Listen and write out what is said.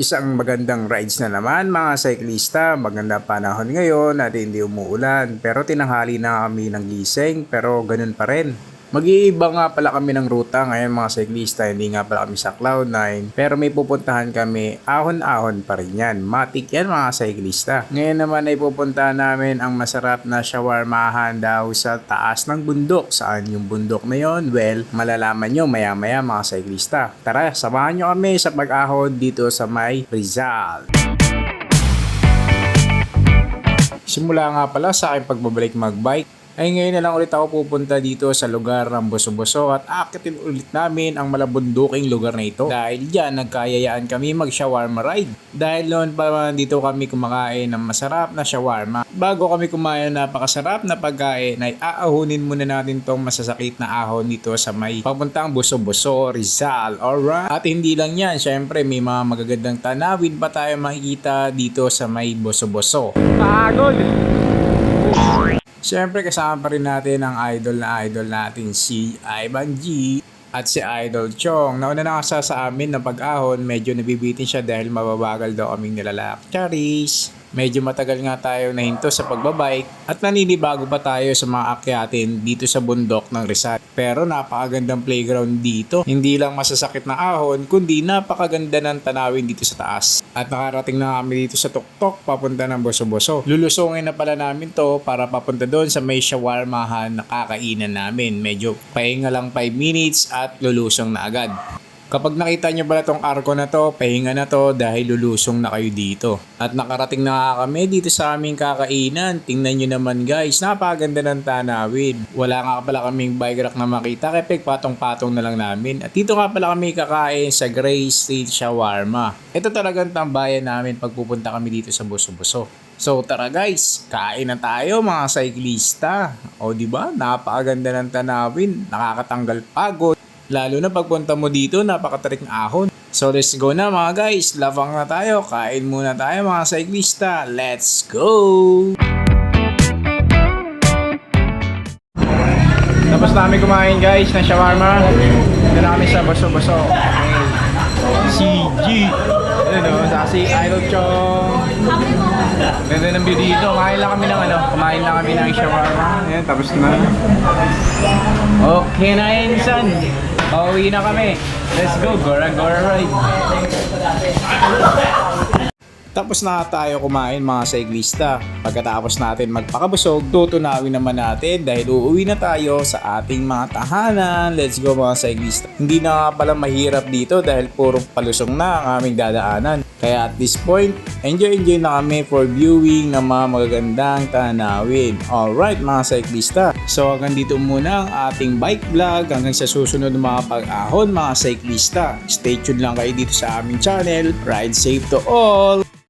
Isang magandang rides na naman mga cyclista, magandang panahon ngayon at hindi umuulan pero tinanghali na kami ng gising pero ganun pa rin. Mag-iiba nga pala kami ng ruta ngayon mga cyclista, hindi nga pala kami sa Cloud9 pero may pupuntahan kami, ahon-ahon pa rin yan. Matik yan mga cyclista. Ngayon naman ay pupuntahan namin ang masarap na shawarmahan daw sa taas ng bundok. Saan yung bundok na yon? Well, malalaman nyo maya-maya mga cyclista. Tara, samahan nyo kami sa pag-ahon dito sa may Rizal. Simula nga pala sa aking pagbabalik magbike, ay ngayon na lang ulit ako pupunta dito sa lugar ng Boso-Boso at akitin ulit namin ang malabunduking lugar na ito. Dahil dyan nagkayayaan kami mag-shawarma ride. Dahil noon pa dito kami kumakain ng masarap na shawarma. Bago kami kumain ng napakasarap na pagkain ay aahunin muna natin tong masasakit na ahon dito sa may papuntang Boso-Boso, Rizal. Alright? At hindi lang yan, syempre may mga magagandang tanawin pa tayo makikita dito sa may Boso-Boso. Pagod! Siyempre kasama pa rin natin ang idol natin si Ivan G at si Idol Chong. Nauna na kasi sa amin na pag-ahon, medyo nabibitin siya dahil mababagal daw kaming nilalak. Charis! Medyo matagal nga tayo nahinto sa pagbabike at naninibago pa tayo sa mga akyatin dito sa bundok ng Rizal. Pero napakagandang playground dito. Hindi lang masasakit na ahon, kundi napakaganda ng tanawin dito sa taas. At nakarating na kami dito sa tuktok papunta ng Boso-Boso. Lulusungin na pala namin to para papunta doon sa may shawarmahan na kakainan namin. Medyo pahinga lang 5 minutes at lulusong na agad. Kapag nakita nyo pala tong arko na to, pahinga na to dahil lulusong na kayo dito. At nakarating na kami dito sa aming kakainan. Tingnan nyo naman guys, napaganda ng tanawin. Wala nga pala kaming bike rack na makita kaya patong-patong na lang namin. At dito nga pala kami kakain sa Gray Street Shawarma. Ito talagang tambayan namin pag pupunta kami dito sa Boso-Boso. So tara guys, kain na tayo mga cyclista. O diba, napakaganda ng tanawin, nakakatanggal pagod. Lalo na pagpunta mo dito, napakatarik na ahon. So let's go na mga guys, lavang na tayo, kain muna tayo mga cyclista. Let's go! Tapos namin kumain guys ng shawarma. Dito na kami sa Boso-Boso. Si G. Si Idol Chong. Ganda ng view dito. Kumain lang kami ng shawarma. Ayan, tapos na. Okay na yun, son. Pauwi na kami. Let's go, Gora ride. Tapos na tayo kumain mga cyclista. Pagkatapos natin magpakabusog, tutunawin naman natin dahil uuwi na tayo sa ating mga tahanan. Let's go mga cyclista. Hindi na nga pala mahirap dito dahil puro palusong na ang aming dadaanan. Kaya at this point, enjoy na kami for viewing ng mga magagandang tanawin. Alright mga cyclista. So hanggang dito muna ang ating bike vlog. Hanggang sa susunod ng mga pag-ahon mga cyclista. Stay tuned lang kayo dito sa aming channel. Ride safe to all!